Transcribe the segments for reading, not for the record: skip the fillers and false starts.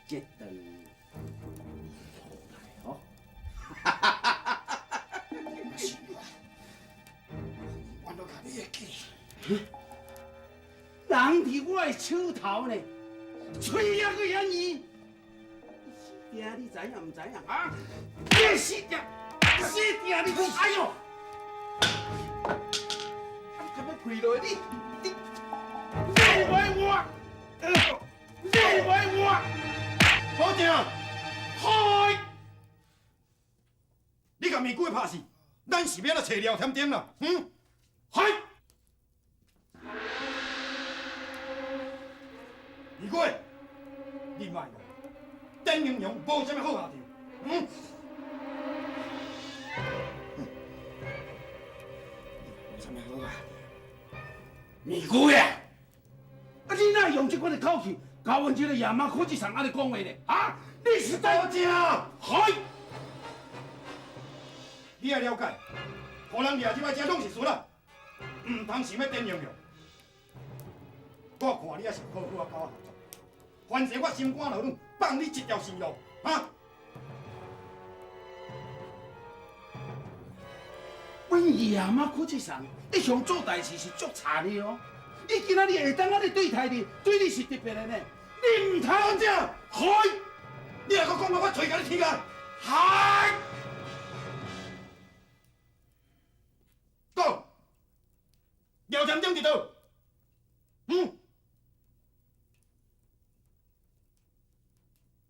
这顿好来哦。哈哈哈哈哈！是我都甲你会记。人伫我的手头呢，嘴也个遐严。爹，你知影唔知影啊？你死定，死定你！哎呦！咁样赔落你为我，你为我，保证，开！你甲玫瑰拍死，咱是要来找聊天点啦，开！玫瑰，你卖我，等英雄无啥物好下场，有啥物好啊？玫瑰啊！啊，你哪用这款的口气，甲阮这个夜马科技厂安尼讲话呢？啊，你是保证，开！你要了解，互人掠入来这拢是事啦，唔通想要等英雄。我看你也是好好啊，交合作，反正我心肝劳软，放你一条生路，啊！阮夜马科技厂一向做代志是足差的哦。你今仔日会当安尼对待你，对你是特别的呢。你唔通这样，开！你若搁讲我嘴甲你踢啊！开！讲，聊天点伫倒？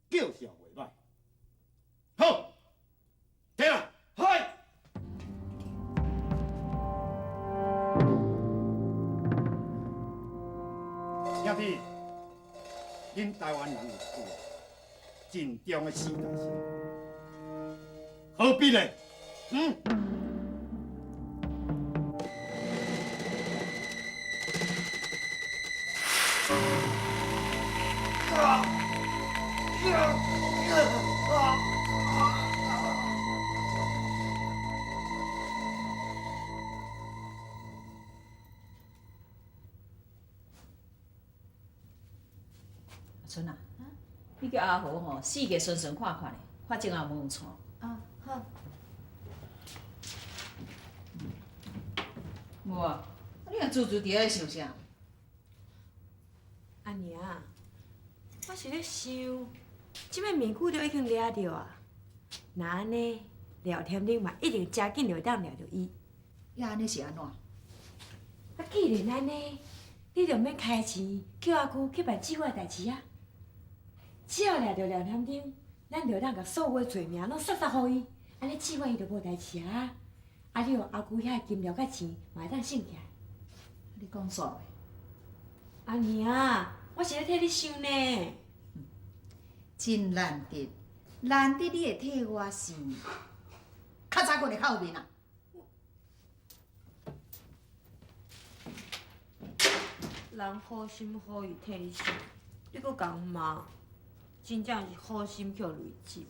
叫嚣袂歹。好，停啦，开！兄弟，恁台湾人有一句真重的四大字，何必呢？春啊，你叫阿豪吼，四个顺顺看看嘞，反正也无用错。啊，好。无啊，你若注伫遐想啥？阿娘，我是咧想，即摆面具都已经掠着啊，那安尼聊天顶嘛，一定真紧就会当掠着伊。你安尼是安怎？啊，既然安尼，你就免开钱叫阿姑去办计划代志啊。只要掠着聊天顶，咱就当甲所有的罪名拢杀互伊，安尼计划伊就无代志啊。啊，你用阿姑遐金条甲钱嘛会当省起来。你讲煞话？阿娘，我是咧替你想呢。真难得，难得你会替我想，较早滚来较后面啊！人好心好意替你想，你搁讲骂，真正是好心叫累积。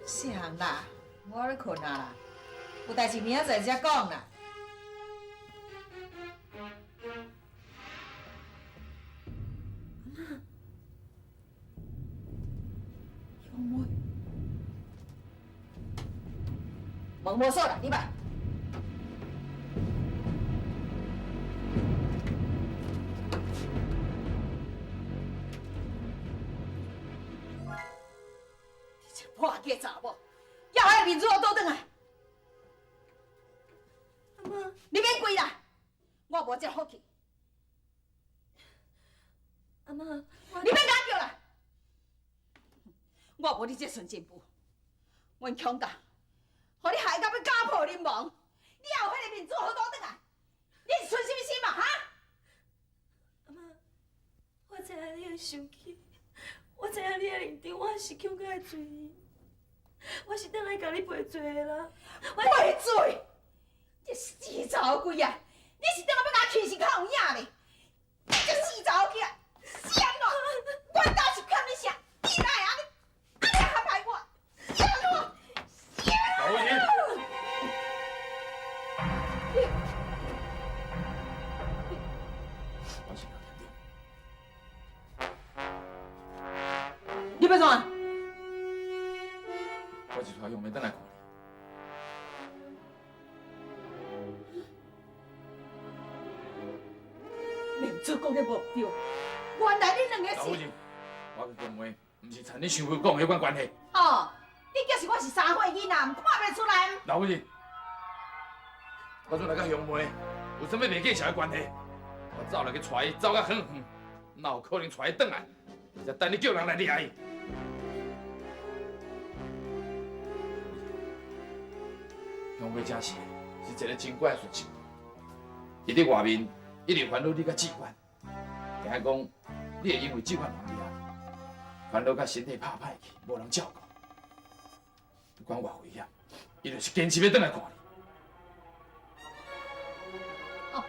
是行啦，我咧困啊啦，有代志明仔载才讲啦。兄妹，门无锁啦，你吧。你这破家查某，要害面子我倒转来。阿妈，你免跪啦，我无这福气。阿妈，你免讲叫啦，我无你这孙进步，阮强大互你害到要家破人亡，你还有迄个面子好倒转来？你是存什么心嘛？哈？阿妈，我知影你会生气，我知影你的认定，我是强甲会罪伊，我是倒来甲你赔罪的啦。赔罪！你死查某鬼啊！你是倒来要甲我气死较有影咧？你这死查某囝，是安怎？我倒是欠你啥？你哪会安尼安排我？是安怎？老吴姐，我是你要怎？我是带杨梅等来看面子讲得无对，原来你两个是……老吴姐，我去讲话，唔是像你想要讲迄款关系。哦，你就是我是3岁囡仔，看袂出来？老吴姐，我准来甲杨梅有啥物袂计笑的关系？我走来去带伊走甲远远，哪有可能带伊转来？才等你叫人来抓伊。杨梅真是一个真怪的顺性，伊伫外面一直烦恼你甲志愿，听讲你会因为志愿旁边烦恼甲身体拍歹去，无人照顾。不管偌危险，伊就是坚持要转来看你。哦，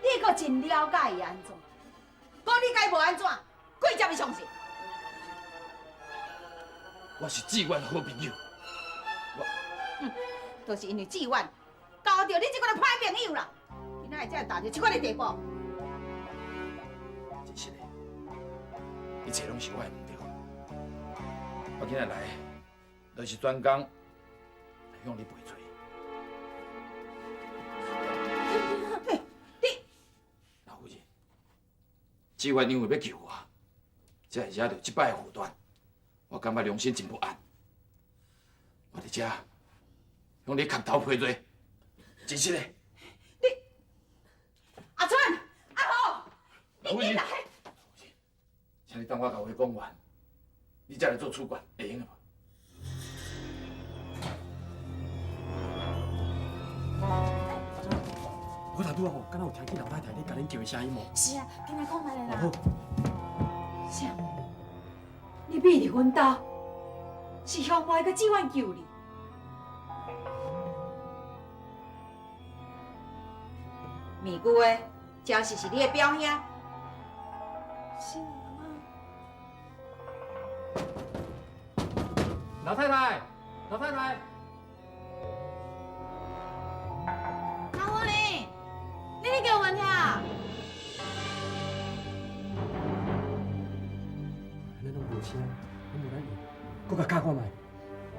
你阁真了解伊安怎？讲你该无安怎？鬼才要相信。我是志愿的好朋友，就是因为志愿交到你这款的歹朋友啦，今仔才会达到这款的地步。真是的，一切拢是我的唔对。我今日来，就是专工向你赔罪。老夫人，志愿因为要救我，才会惹到这摆的祸端，我感觉良心真不安。我伫这向你磕头赔罪，真是的。阿春，阿豪，老夫人，来，请你等我甲话讲完，你再来做主管，会用的无？我头拄啊吼，敢若有听见老太太你甲恁叫的声音无？是啊，今仔讲来了老啦。母，啥？你秘入阮兜，是向我个志愿救你。咪句话，真是你的表兄。是啊，妈。老太太，老太太，老夫人，你咧叫阮听？恁拢无声，恁无咱应，搁甲教看卖。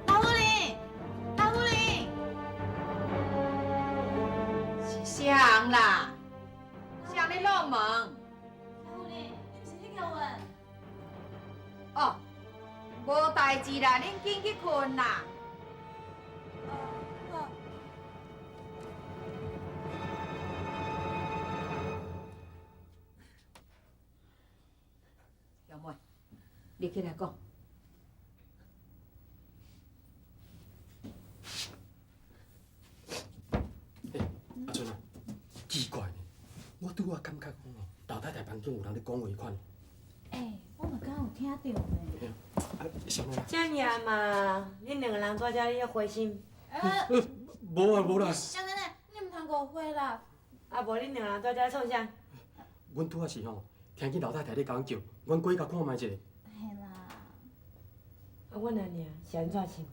老夫人，老夫人，是啥人啦？啥咧落门？老夫人，你毋是咧叫阮？哦，无代志啦，恁紧去困啦。好。小妹，你起来讲。阿春啊，奇怪呢，我拄啊感觉讲哦，老太太房间有人咧讲话款。我嘛刚有听到呢。啊，小妹啊，这样嘛，恁两个人在遮里咧花心，无啊无啦，小奶奶，你唔通误会啦。啊无恁两个人在遮咧创啥？阮拄啊是吼，听见老太太咧甲阮叫，阮过去甲看卖者。嘿啦，啊，阮安尼啊，是安怎想？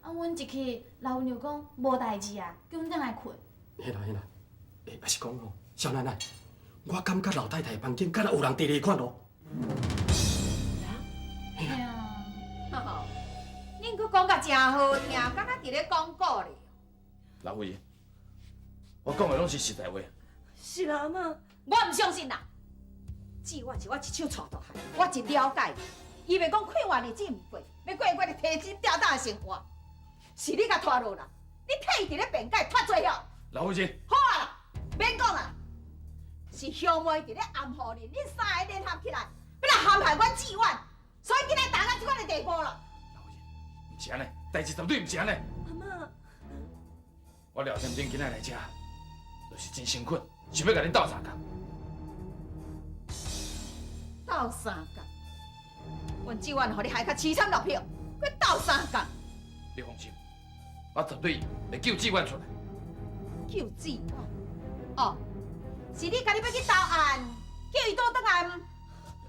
啊，阮一去老娘讲无代志啊，叫阮转来困。嘿啦嘿啦，还是讲吼，小奶奶，我感觉老太太房间敢若有人伫咧款哦。哎呀，吼，恁佫讲甲真好听，敢若伫咧广告咧。老夫人，我讲的拢是实在话。是啦，阿妈。我唔相信啦。志愿是我一手带大汉，我真了解伊。伊袂讲快活日子唔过，要过我的提心吊胆的生活，是你甲拖落啦。你替伊伫咧辩解脱罪了。老夫人，好啊啦，免讲啦，是兄妹伫咧暗号你，恁三个联合起来，要来陷害阮志愿，所以今仔打到即款的地步了。老夫人，唔是安尼，代志绝对唔是安尼。阿妈，我廖天丁今仔来遮，就是真辛苦，想要甲恁斗相共。斗相共，阮志愿互你害较凄惨落票，佮斗相共，你放心，我绝对会救志愿出来。救志愿。哦，是你家己要去投案，叫伊倒转来。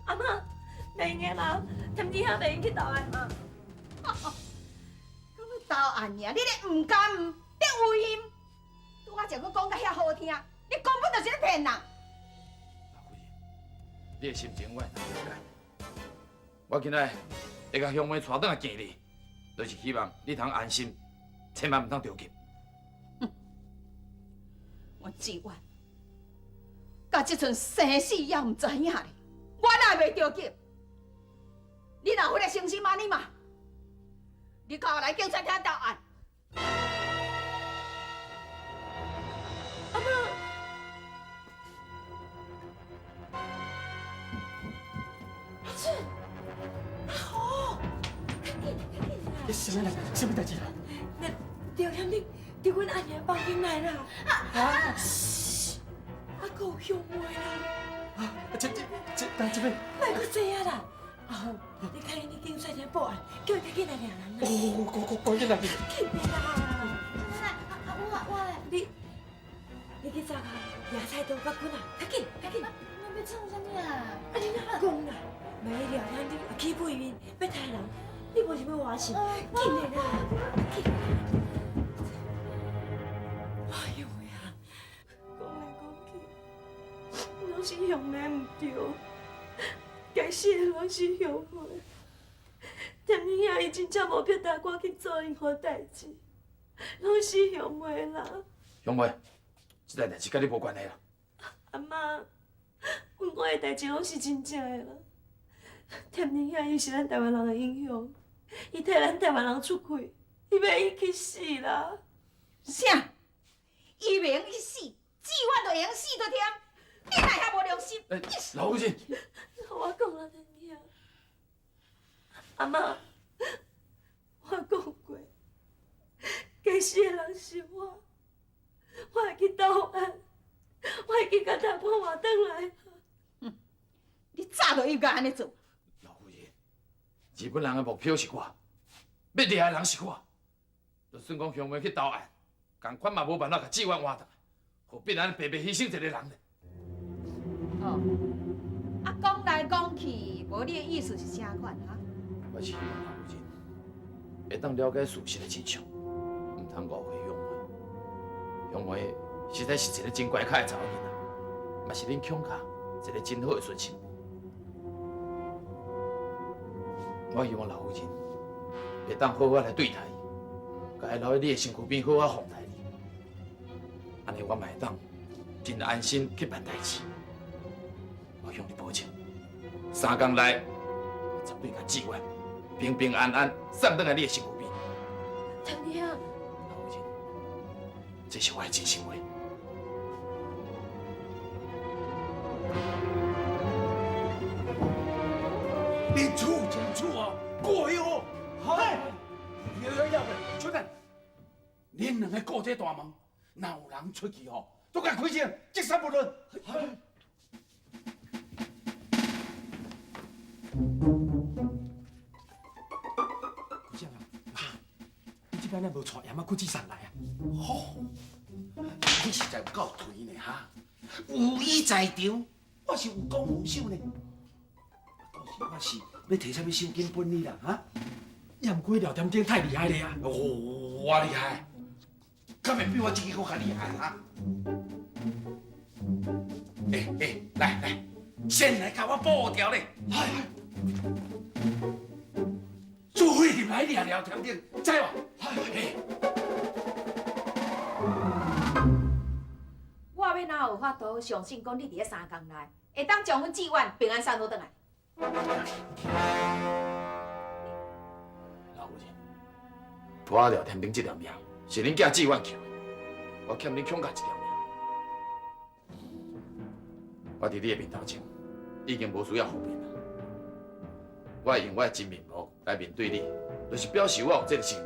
阿妈，袂用啦，添弟兄袂用去投案嘛。讲要投案尔，你咧唔甘，咧有心。拄我才佫讲甲遐好听，你根本就是咧骗人。老夫人，你的心情我会当了解。我今仔会甲乡妹带转来见你，就是希望你通安心，千万唔通着急。我志愿，到即阵生死也唔知影咧，我哪会袂着急？你若回来相信妈你嘛，你甲我来警察厅投案。你什么人？什么代志啦？那廖天丁伫阮阿娘房间来啦。啊！阿哥兄妹啦，这边。莫搁这啊啦！阿红，你看你警察厅报案，叫伊赶紧来抓人啦。赶紧来！紧的啦！我你去找下野菜刀甲棍啊！赶紧！我要创啥物啊？啊，你哪讲啦？万一廖天丁啊起背面要杀人，你无想要活死？紧的啦！紧！哎呦呀！讲来讲去，拢是兄妹唔对，该死的拢是兄妹。天天兄伊真正无撇大我去做任何代志，拢是兄妹啦。兄妹，这代代志甲你无关系啦。阿妈，阮我的代志拢是真正的啦。天天兄伊是咱台湾人的英雄，伊替咱台湾人出气，伊要伊去死啦！啥？伊袂用去死，志愿就会用死就忝，你哪遐无良心？老夫人，我讲啦，天天。阿妈，我讲过，该死的人是我，我会去投案，我会去甲大婆换转来。你早就应该安尼做。老夫人，日本人的目标是我，要掠的人是我。就算讲兄妹去投案，共款嘛无办法甲志愿换倒，何必咱白白牺牲一个人呢？哦，啊，讲来讲去，无你的意思是啥款哈？我是希望老夫人会当了解事实的真相，唔通误会兄妹。兄妹实在是一个真乖巧的查某囡仔，嘛是恁强家一个真好的孙媳妇。我希望老夫人会当好好来对待伊，甲伊留喺你的身躯边好好奉待你，安尼我嘛会当真安心去办代志。我向你保证，3天内绝对甲志愿平平安安送倒来你的身躯边。天天，老夫人，这是我的真心话。你处清楚哦，过哟！嗨，要的，小等，恁两个顾这大忙，若有人出去吼，都甲开枪，即杀不论。姑丈啊，你这摆呢无带阿妈估计上来啊？吼，你实在有够推呢哈！有意在场，我是有讲无守呢。到时我是要摕啥物手巾本你啦哈？也毋过廖天丁太厉害了呀！哦，我厉害，敢会比我自己更较厉害哈？来，先来甲我保条咧。嗨，注意来聊聊天顶，知无？我要哪有法度相信讲你伫咧3天内会当将阮志愿平安送倒转来？老夫人，我廖天兵这条命是恁囝志愿救的，我欠恁强家一条命。我伫你的面头前已经无需要后面了，我会用我的真面目来面对你，就是表示我有这个心意，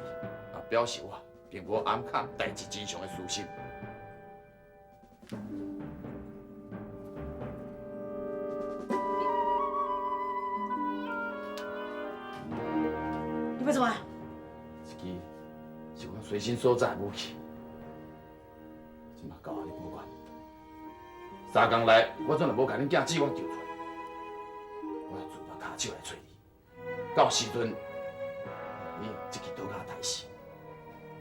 也表示我并无暗藏代志真相的私心。你要做啊？这支是阮随身所在的武器，即马交你保管。3天内，我准若无甲恁囝志愿救出来，我要自拔骹手来找你。到时阵，你用这支刀甲刣死，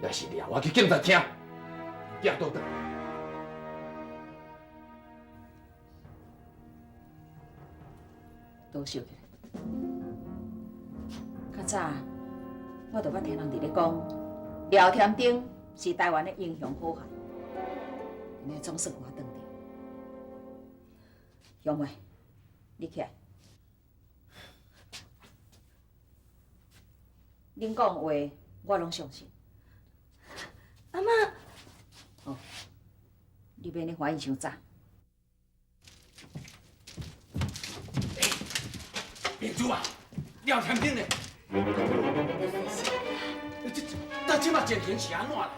也是掠我去警察厅，囝倒转。多谢你。较早，我就捌听人伫咧讲，廖添丁是台湾的英雄好汉，今日总算我当着。兄妹，你起来。恁讲的话，我拢相信。阿妈，哦，你免咧怀疑伤早。明珠啊，廖天丁呢？这即马情形是安怎啦？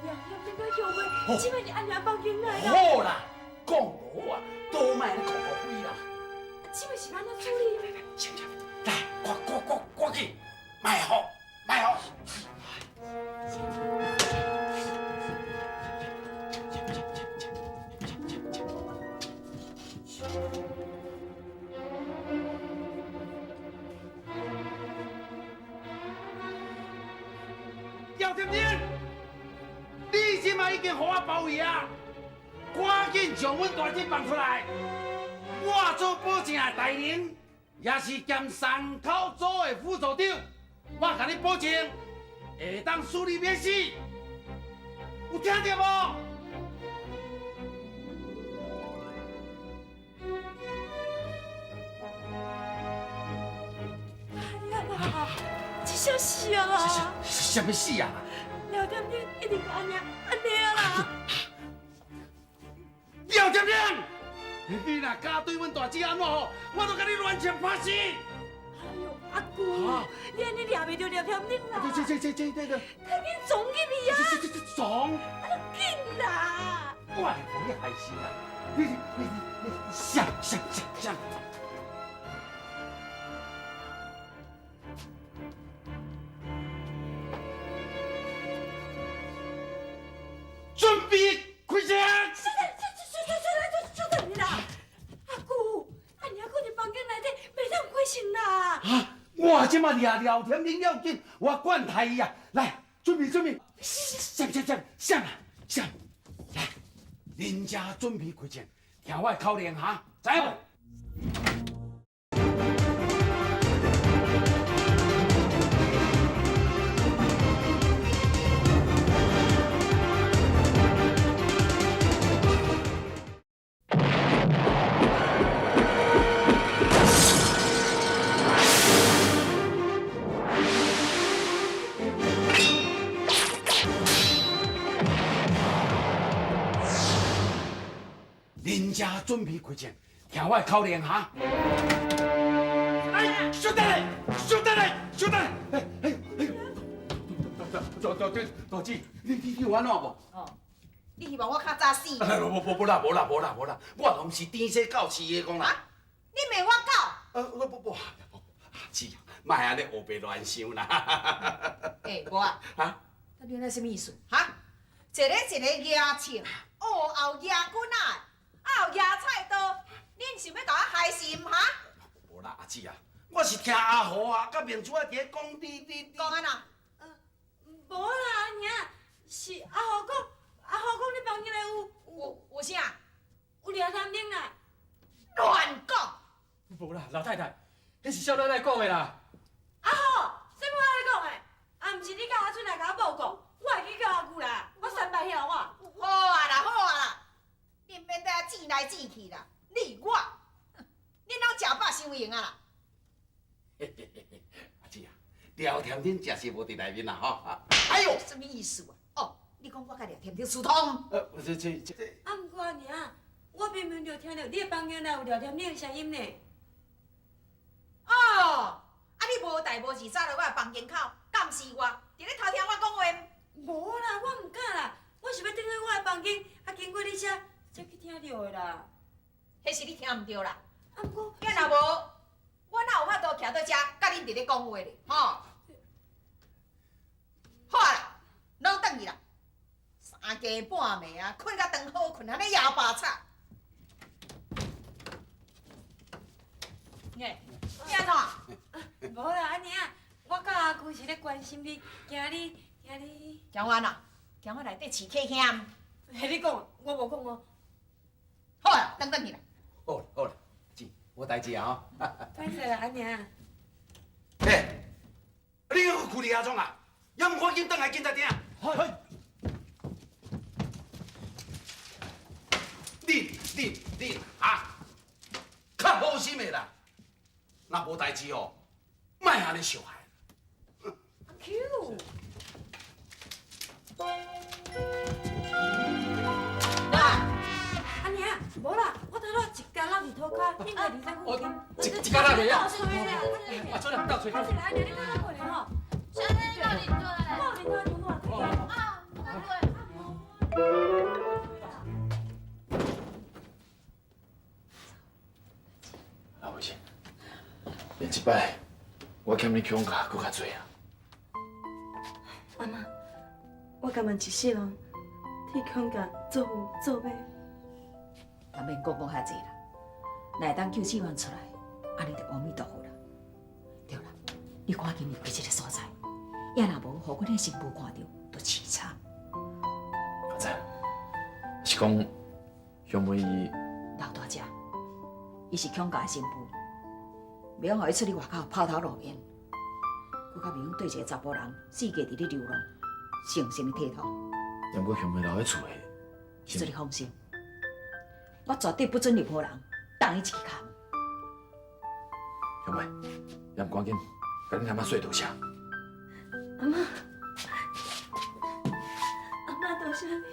呀，这个兄妹，即摆是安尼放进来啦。好啦，讲无啊，多卖咧讲无鬼啦。即摆是安怎处理？行行，来，赶紧，卖好。廖天丁，你即马已经互我包围啊！赶紧将阮大姐放出来！我做保证的代人，也是兼山口组的副组长，我甲你保证，会当处理免死，有听到无？这消息啊！什么事啊？廖天丁一定安尼啊啦！廖天丁，你若敢对阮大姐安怎吼，我都甲你乱枪拍死！哎呦，阿姑，你安尼抓袂着廖天丁啦！这，快点撞入去啊！撞！紧啦！我来帮你害死啦！你想！准备开枪！收等你啦！阿姑，安尼可能房间内底袂当开心啦！啊！我即马掠廖天丁要紧，我管他伊啊！来，准备！闪！来，恁家准备开枪，听我的口令哈，知影无？恁家准备开枪，听我的口令哈！哎，小等来！大姐，你有安怎无？哦，你希望我较早死？无啦，我拢是天生到市的讲啦。啊，你骂我狗？不，姐，莫安尼胡白乱想啦。哎，我啊，你那什么意思？哈？一个牙青，后牙棍啊，后牙菜刀，恁想要甲我害死唔哈？无啦，阿姊啊，我是听阿豪啊，甲明珠啊伫咧讲你讲安那？无啦，娘，是阿豪讲你房间内有啥？有廖天丁啦。乱讲！无啦，老太太，迄是少奶奶讲的啦。阿豪，什么我咧讲的？啊，毋是你甲阿春来甲我报告，我会去叫阿舅啦，我三百晓我。好啊啦，恁免在指来指去啦，你我，恁拢食饱收闲啊啦。阿姊啊，廖天丁真是无伫内面啦吼。哎呦，什么意思啊？哦，你讲我甲廖天丁疏通？这。啊，毋过娘，我明明就听到你的房间内有廖天丁的声音呢。哦，啊你无代无志走到我的房间口，监视我，伫咧偷听我讲话。无啦，才去听到的啦。迄是你听唔着啦。啊，不过，要若无，我哪有法度徛到遮，甲恁伫咧讲话咧，吼？好啊啦，拢转去啦。三更半暝啊，困甲长好困，安尼摇巴吵。你安怎？无啦，安尼啊，我甲阿姑是咧关心你，惊你。姜完啦，姜我内底饲客险。嘿，你讲，我无讲哦。好啊，转去啦。好了，姐，无代志啊。歹势啦，安尼啊。嘿，你要去离阿庄啊？要唔赶紧转来警察厅？你啊，较好心的啦。若无代志哦，莫安尼伤害。阿 Q。安尼啊，无啦，我头路一家落伫涂骹，应该伫在附近。一家人倒吹啦，啊，出来倒吹。倒吹啦，安尼你看我过来吼。小妹叫你对。我领导同我对。啊，对。老伟先，连一摆我欠你强假搁较多啊。阿妈，我甘愿一世人替强家做有做买。也免讲遐济啦，来当救4万出来，安尼就阿弥陀佛啦。对啦，你赶紧离开这个所在，要若无，互阮的媳妇看到，就凄惨。我知，是讲兄妹伊老大姐，伊是强家的媳妇，袂用互伊出去外口抛头露面，佮较袂用对一个查甫人世界伫咧流浪，成什么体统？要过兄妹留喺厝的，所以你放心。我绝对不准任何人动伊一支脚。兄妹，要唔赶紧甲恁阿妈说多谢。阿妈，阿妈多谢你。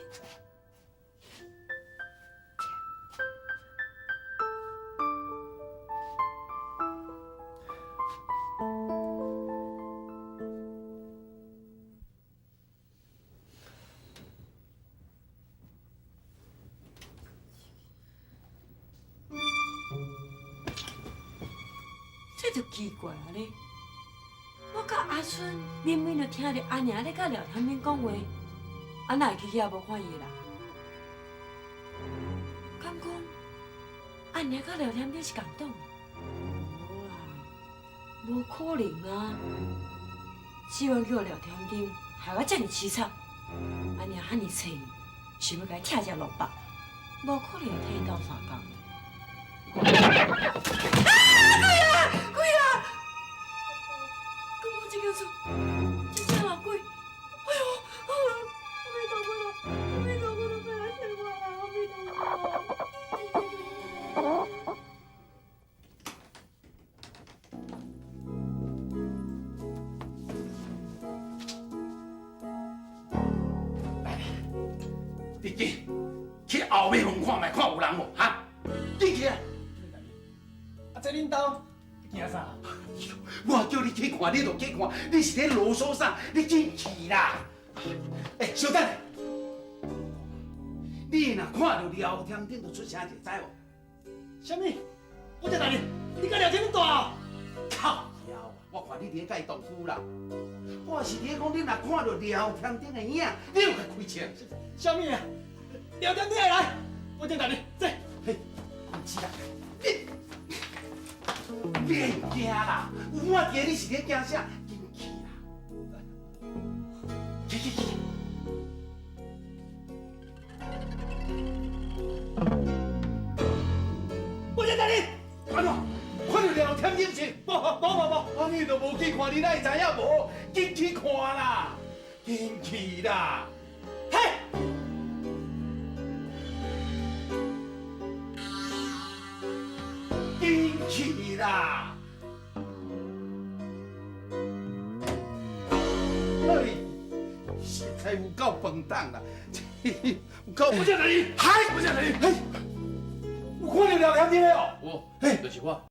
这就奇怪啊咧！我甲阿春明明就听着阿娘咧甲廖天明讲话，啊哪会去遐无看伊啦？敢讲阿娘甲廖天明是共党？无啦，无可能啊！希望叫廖天明害我遮尔凄惨，阿娘遐尼催伊，想要甲伊拆只落巴，无可能会替伊斗相共。鬼啊！跟我这个做，这只老鬼！哎呦，阿弥陀佛，阿弥陀佛，不要害我啦！阿弥陀佛。你去后面门看卖，看有人无？哈，进去啊！啊，这恁兜惊啥？我叫你去看，你就去看，你是咧啰嗦啥？你进去啦！哎，小等，你若看到廖天顶就出声者，知无？什么？我在哪里？你甲廖天恁大？靠腰，我看你伫甲伊动夫啦。我是伫讲你若看到廖天顶的影，你就甲开枪。什么啊？廖天你会来？我在哪里？这。嘿，唔是啦，你别惊啦，有我伫，你是咧惊啥？进去啦！去。我在哪里？安怎？看到廖天顶是？无，啊，你都无去看，你哪会知影无？进去看啦，进去啦！嘿。进去啦！哎，现在有够笨蛋啦！有够不在哪里？还不在哪里？嘿，有看到廖天顶哦？有，嘿，就是我。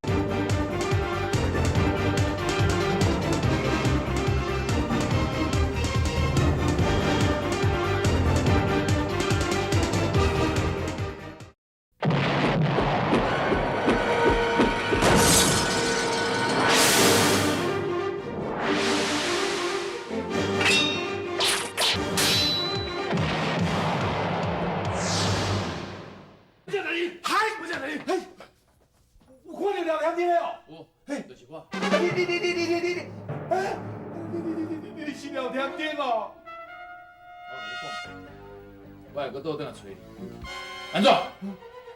我下搁倒转来找你。安怎？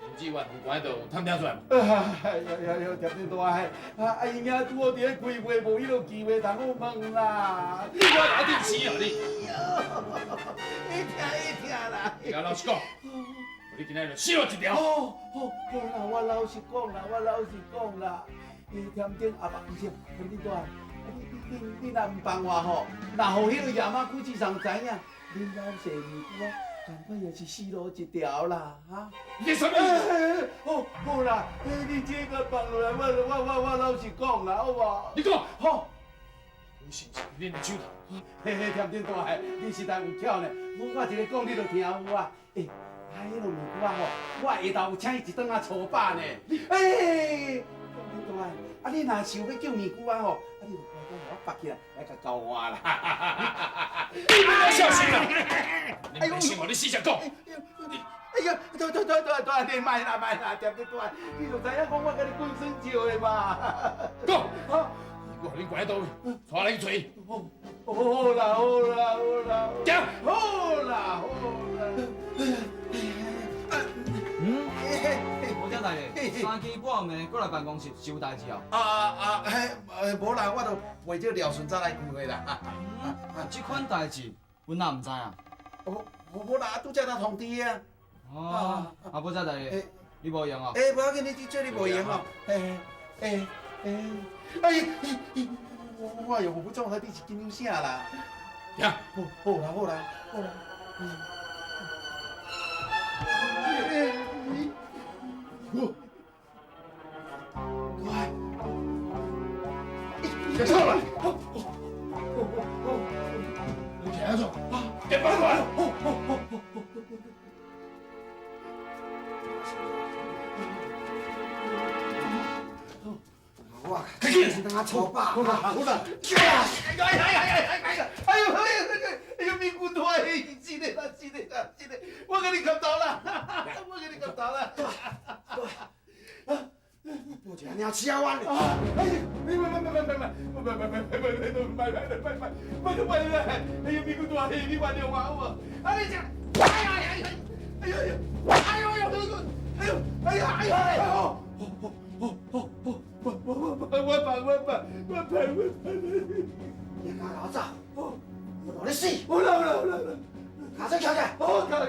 林志远有关迄度有探听出来无？呀，条件大海，啊，伊囝拄好伫咧开会，无迄落机会通好问啦。你我老顶生哦你！会听啦。甲老实讲，你今仔就死我一条。好啦，我老实讲啦，添丁阿爸，不是添丁大，你若唔帮我吼，若互迄个亚妈估计上知影，恁老细尼姑啊，赶快也是死路一条啦，哈！你什么意思？好啦，你这个放落来，我老实讲啦，好无？你讲，好。你是不是恁的手头？添丁大海，你实在有巧呢，我一个讲你就听有啊。迄个尼姑啊吼，我下昼有请伊一顿啊粗饱呢。添丁大海，你若想要叫尼姑啊吼，你就快快我拔起来甲交我啦。你要小心啦！你别信我，你死想讲。哎呀，对，你卖啦，添丁大海，你就知影讲我甲你滚算笑的嘛。讲，我互你关喺倒位，带你去找伊。好啦，行。好啦。吴家大爷，3更半暝过来办公室是有代志哦。无啦，我都为这廖顺才来开会啦。这款代志，阮哪唔知啊？无啦，拄则才通知啊。吴家大爷，你无用哦。无要紧，你这你无用哦。我又不中和你是紧张啥啦？行。好啦。快！别上来！你起来做，别搬过来！哇！快点！等他抽吧！好了！哎呦！咪骨头啊！是的，我给你磕头了！不讲你要吃完了。哎呀！别！哎呀，咪骨头啊！你玩了我好不？啊你讲！哎呀！我办，你干啥子？我让你死！好了，卡车敲开！好，敲开！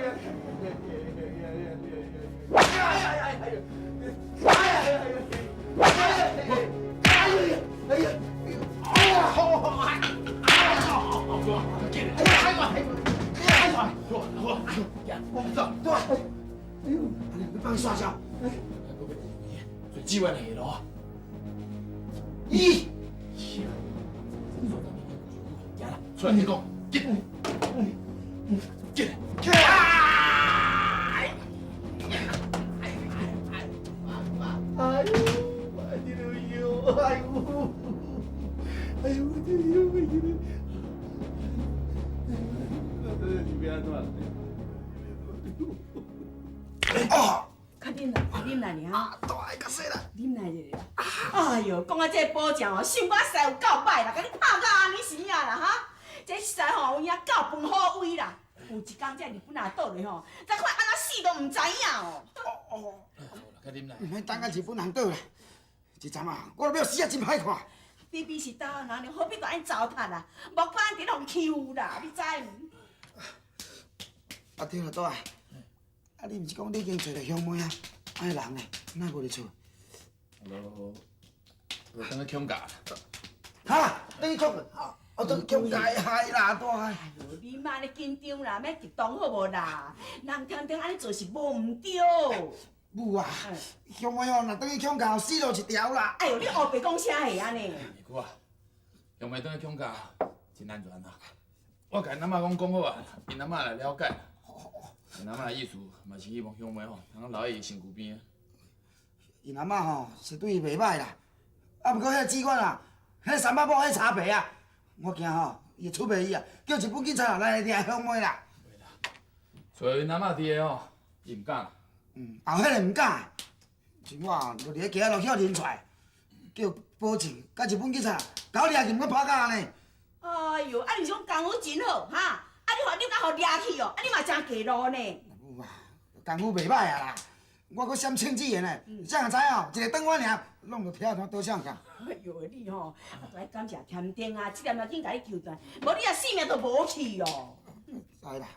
帮你刷小。最基本的下路。咦？行啦，出来你讲，进来。啉来尔。大爱较细啦。啉来者。哎哟，讲啊这保证哦，心肝实在有够歹啦，甲你拍到安尼是影啦哈！这实在吼有影够饭好位啦。有一天这日本仔倒来吼，再看安怎死都唔知影哦。好啦，该啉来。唔免等到日本人倒来，一阵啊，我都要死啊，真歹看。比比是倒人，何必甲因糟蹋啦？莫怕因伫互欺负啦，你知唔？对啦，大爱，你毋是讲你已经找到乡妹啊？迄人呢？哪无伫厝？我等去抢假。哈？你抢？当抢假害啦，大爱。哎呦，你莫安尼紧张啦，免激动好无啦？人天天安尼做是无毋对。母啊，乡妹哦，若等去抢假，死路一条啦。哎呦，你后白讲啥话安尼？尼姑啊，用袂等去抢假，真安全啊！我甲因阿嬷讲好啊，因阿嬷来了解。因阿嬷的意思嘛是希望乡妹吼，通留喺伊身躯边。因阿嬷吼是对伊袂歹啦，啊，不过迄志愿啊，迄300亩迄茶皮啊，我惊吼伊会出卖伊啊，叫日本警察来抓乡妹啦。所以因阿嬷伫个吼，伊唔敢。后迄个唔敢，像我就伫咧街仔路捡人出来，叫保证，甲日本警察搞掠去，毋敢拍到安尼。哎呦，啊你讲功夫真好哈！啊你互你甲互掠去哦，你嘛真过路呢。有啊，功夫袂歹啊啦，我搁闪清子的呢，谁人知哦？一个顿碗尔，弄到跳多少干？哎呦，你吼，我都爱感谢天丁啊，这点也紧甲你求断，无你啊性命都无去哦。知啦，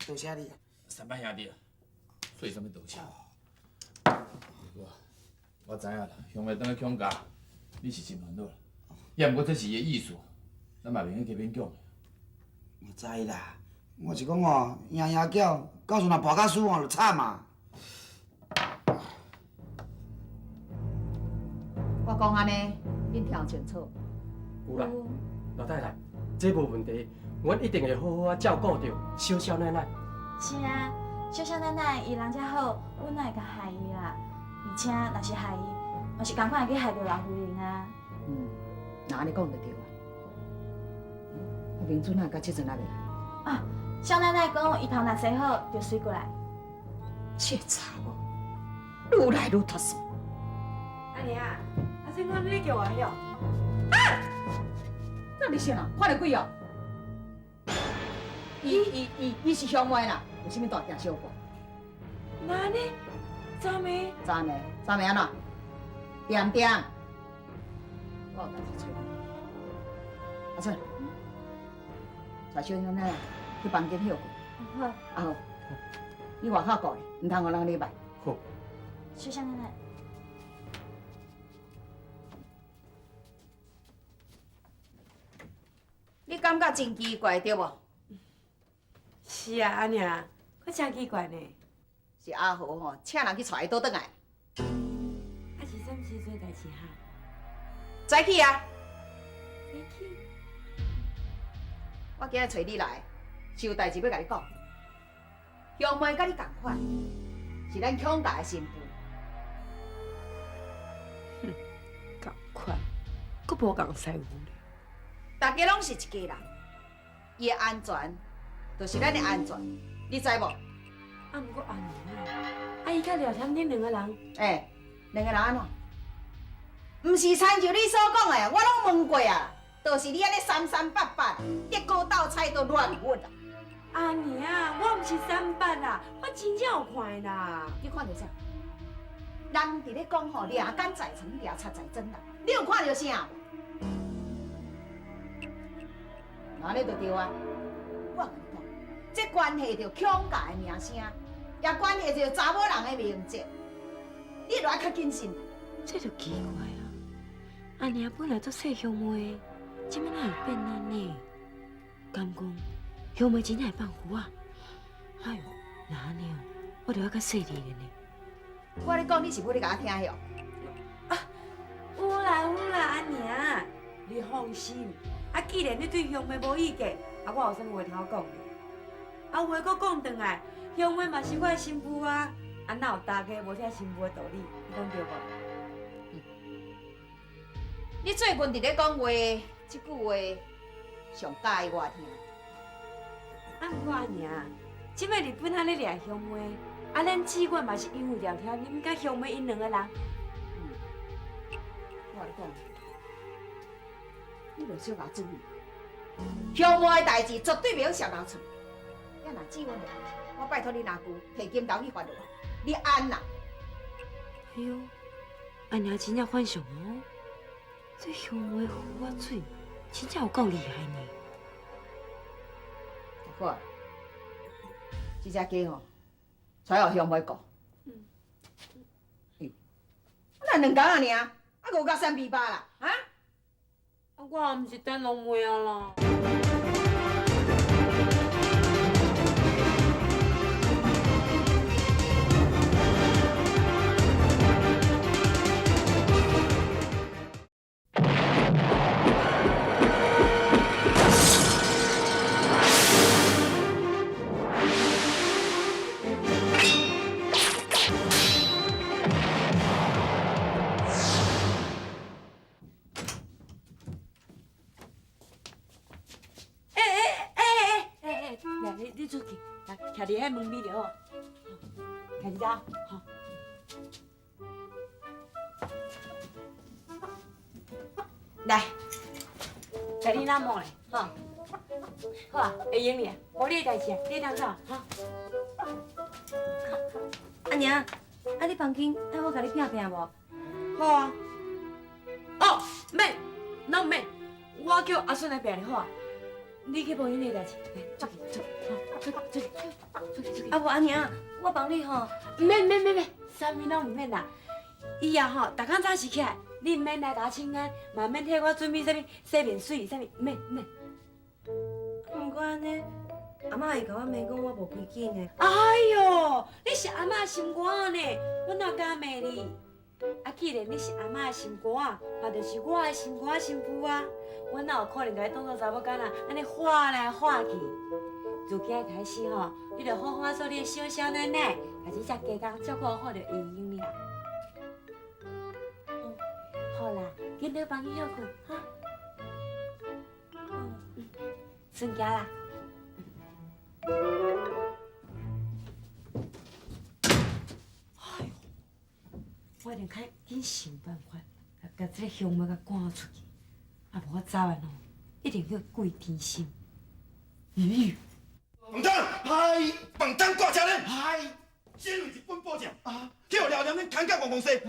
多谢你啊。三班兄弟，做什么道歉？我知影啦，向外等去强家，你是真烦恼啦。也毋过这是伊的意思，咱嘛袂用去勉强。我知啦，我是讲哦，赢叫，到时若跋到输哦，就惨嘛。我讲安尼，恁听清楚。有啦，老太太，这无问题，阮一定会好好啊照顾着小小奶奶。是啊，小小奶奶伊人遮好，阮哪会甲害伊啦？而且若是害伊，嘛是共款会去害着老夫人啊。那安尼讲就对啊。明准啊，到即阵还袂来。啊，小奶奶讲伊头若洗好，就随过来。这查某，愈来愈脱线。阿娘，阿生我你叫我哟。那你先啊，看到鬼哦！伊是乡外啦，有啥物大惊小怪？那呢？昨暝昨暝安怎？点点，我有代志找你。阿春，带小奶奶去房间休困。好，啊好，你外口顾咧，唔通互人礼拜。好，小小奶奶。你感觉真奇怪对无？是啊，阿娘，我真奇怪呢。是阿豪吼，请人去带伊倒转来。啊是什么时阵代志哈？早起啊！早起。我今日找你来，是有代志要甲你讲。兄妹甲你同款，是咱强大的新妇。共款，佫无共师傅咧。大家拢是一家人，伊的安全就是咱的安全，你知无？啊，毋过阿娘啊，啊伊甲廖天恁两个人，两个人安怎？毋是参照你所讲的，我拢问过啊，就是你安尼三三八八，结果斗菜都乱混啊！阿娘，我毋是三八啦，我真正有看啦。你看到啥？人伫咧讲吼，掠奸在床，掠贼在真啦。你有看到啥无？安尼就对啊！我跟你讲，这关系着强家的名声，也关系着查某人的名节。你着爱较谨慎。这就奇怪啊！阿娘本来做细兄妹，怎么哪会变安尼？敢讲兄妹真正会放虎啊？哎呦，那安尼哦，我着要较细腻咧呢。我咧讲，你是要你甲我听哟？有啦，阿娘，你放心。啊，既然你对兄妹无意见，啊，我有啥物话通讲呢？啊，话搁讲转来，兄妹嘛是我的新妇啊，啊，哪有大家无听新妇的道理？你讲对无？你最近伫咧讲话，即句话上介意我听。啊，毋过阿娘，即摆日本仔咧掠兄妹，啊，咱姊妹嘛是因为聊天，恁甲兄妹因两个人。我咧讲，你着小甲注意，兄妹的代志绝对袂用泄露出。要若姊妹的代志，我拜托你拿句摕金刀去发落，你安啦。哎呦，阿娘真正反常哦，这兄妹好我水，真正有够厉害呢。好啊，这只鸡吼，带互兄妹顾。咱两工啊尔，啊，有到三比八啦，啊？啊，我也毋是等拢妹啊啦。你出去，来，徛伫遐门边就好，徛伫遮，好。来，甲你拿毛嘞，吼，好啊，会用你啊，无你的代志啊，你当走哈。阿娘，啊你房间爱我甲你拼拼无？好啊。哦，免，拢免，我叫阿顺来拼就好啊。你去无用你的代志，出去，出去。啊无阿娘，我帮你吼。免，啥物拢唔免啦。以后吼，逐工早起起来，你唔免来甲我请安，嘛免替我准备啥物洗面水，啥物免。毋过安尼，阿嬷会甲我骂讲我无规矩呢。哎哟，你是阿嬷心肝呢，我哪敢骂你？啊，既然你是阿嬷的心肝啊，嘛就是我的心肝心腹啊，我哪有可能甲你当做查某囡仔，安尼画来画去？自今日开始吼，你着好好做你的小奶奶，家己只家工照顾好就会用了。好啦，紧去房间休困哈。顺家啦。哎呦，我一定较紧想办法，甲这个香要甲赶出去。啊，无我早晚哦，一定去跪天心。咦？饭汤，嗨，饭汤挂车咧，嗨，这为一本报纸啊，去互了恁看甲戆戆说，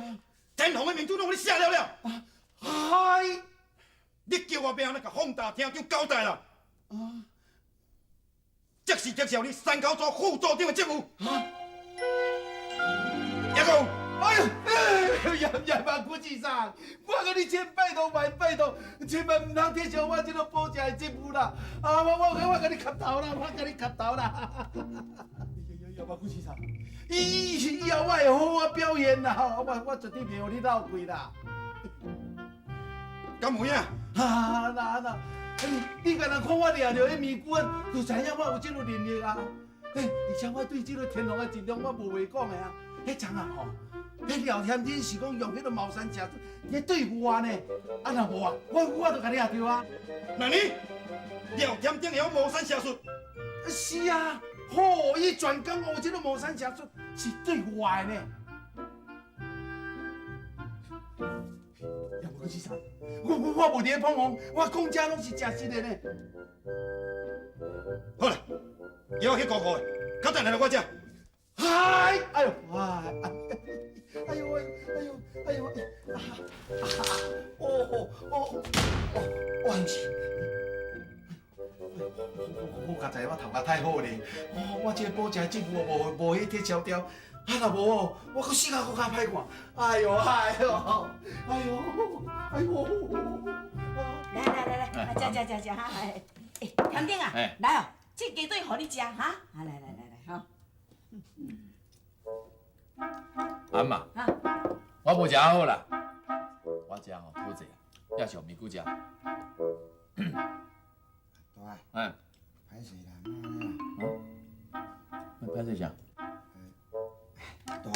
天皇的民主拢你写了了，嗨，你叫我要安尼甲放大厅长交代啦，即是接受你山口组副组长的职务，也讲，哎呦，也嘛古志上，我甲你千拜托万拜托，千万唔通撤销我这个保证的职务啦！啊，我甲你磕头啦，我甲你磕头啦！也嘛古志上，以后我会好好表现啦，我绝对袂互你闹鬼啦。敢有影？那，你敢若看我掠着迄面棍，就知影我有这个能力啊！而且我对这个天皇的尽量我无话讲的啊！迄阵啊吼，迄廖天天是讲用迄个茅山邪术来对付我呢，啊若无啊，我就甲你掠着啊！那你廖天天会晓茅山邪术？是啊，吼，伊专讲有这个茅山邪术是对付我的呢。也无去是啥？我无伫咧捧红，我讲这拢是真实的呢。好啦，以后去高高的，较等来到我这。嗨，哎呦，哎呦，对不起，我刚才我头壳太好咧，我这个保证职务无迄撤销掉，啊若无，我搁死较歹看，哎呦，来，食哈！哎，天顶啊，来哦，这鸡腿互你食哈！啊，来哈！阿妈，我无食好啦，我食吼好济，也是互咪姑食。大哎，歹势啦，歹势啥？大，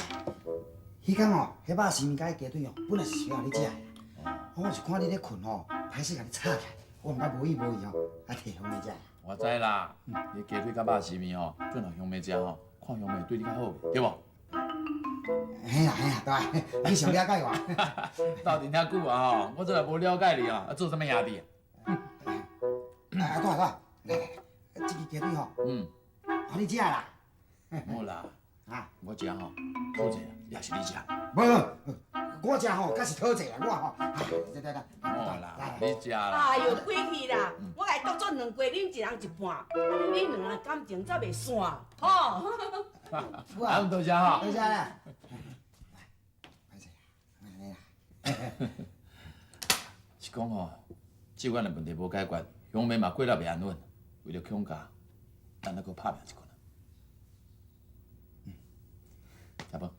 迄天哦，迄肉丝面甲迄鸡腿哦，本来是需要你食的，我是看你咧困吼，歹势甲你吵起来，我毋敢无意哦，啊摕互你食。我知啦，你鸡腿甲肉丝面吼，准互香妹食吼，看香妹对你较好，对无？嘿呀，对，你上了解我。斗阵遐久啊吼，我真系无了解你啊，做什么兄弟？大，来，这个鸡腿吼，互你食啦。好啦，我食吼，讨济也是你食。无，我食吼，敢是讨济啦，我吼，来。好啦，你食啦。哎呦，鬼去啦！我甲伊剁做两鸡，恁一人一半，安尼恁两个感情才袂散，吼。啊，多谢哈。多谢啦。歹势，安尼啦。是讲吼，即款的问题无解决，乡妹嘛过了袂安稳，为了强家，咱还阁拍拼一棍。食无？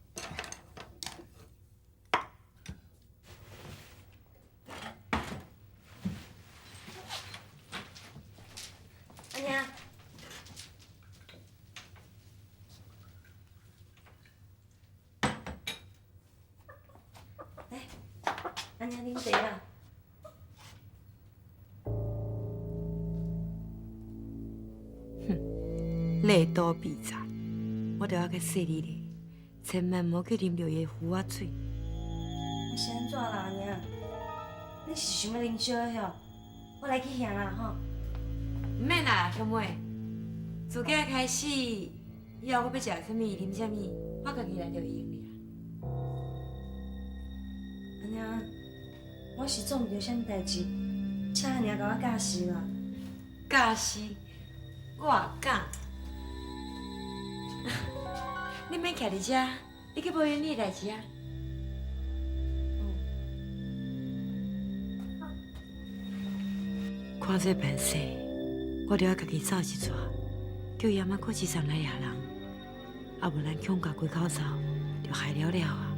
阿娘，来，阿娘啉茶啦。累多必杂，我着要去说你咧，千万莫去啉着伊的胡仔水。你是安怎啦，阿娘？你是想要啉烧的吼？我来去乡啦吼。唔免啦，兄妹。自今开始，以后我要食什么、啉什么，我家己来就用尔。阿娘，我是做毋着啥物代志，请阿娘甲我教示啦。教示，我讲。你免徛伫遮，你去保养你的代志啊。看这办事，我着要家己走一撮，叫爷妈过市场来抓人，啊无咱强甲开口走，就害了了啊！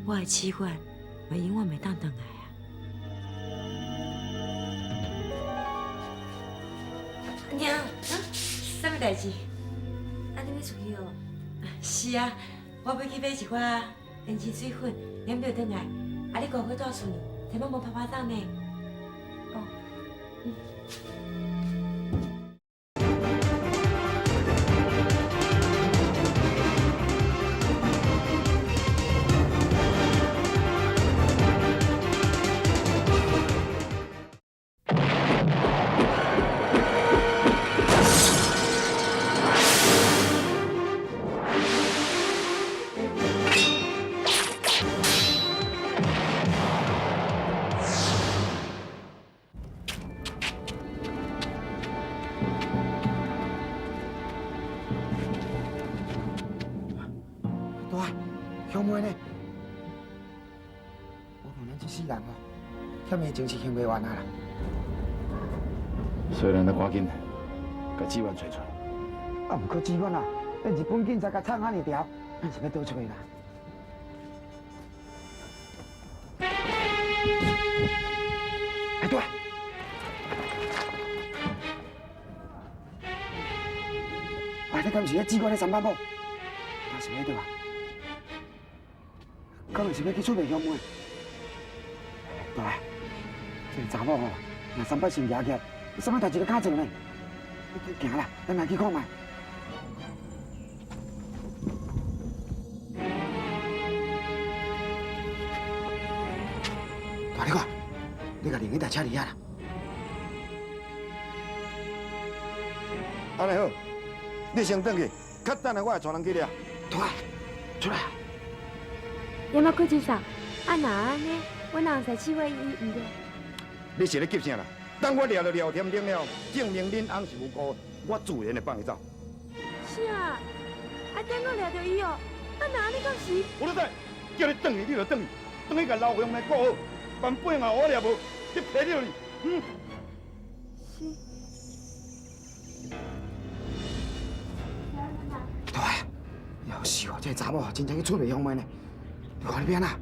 我的试管嘛永远袂当转来啊！娘，什么代志？啊，你要出去哦？是啊，我要去买一寡胭脂水粉，染着转来。啊，你乖乖住厝呢，提妈妈拍拍走呢。哦。大兄妹呢？我看咱这世人哦，欠的情是还袂完啊啦。所以咱得赶紧把资源找出来。啊，毋过资源啊，咱日本警察甲藏安尼条，咱是要倒出去啦。哎，对。啊，你敢是迄机关的三把某？但是迄对啊？可能是要去出卖兄妹。对，这个查某吼，若三把先举起来，你什么代志都敢做呢？你行啦，咱来去看卖。大你看，你甲另一台车离啊啦。安尼好，你先转去，较等下我来带人去了。对，出来。要么过去上，啊那安尼，我哪会去为伊唔对？你是咧急啥啦？等我聊天了，证明恁翁是无辜，我自然会放伊走。是啊，啊等我掠到伊哦，啊那安尼敢是？我都知，叫你转去你就转去，转去甲老乡来顾好，万背后我了无，你赔了你。嗯。是。对，要死哦！这查某真正去出卖兄妹呢，你看你变啦。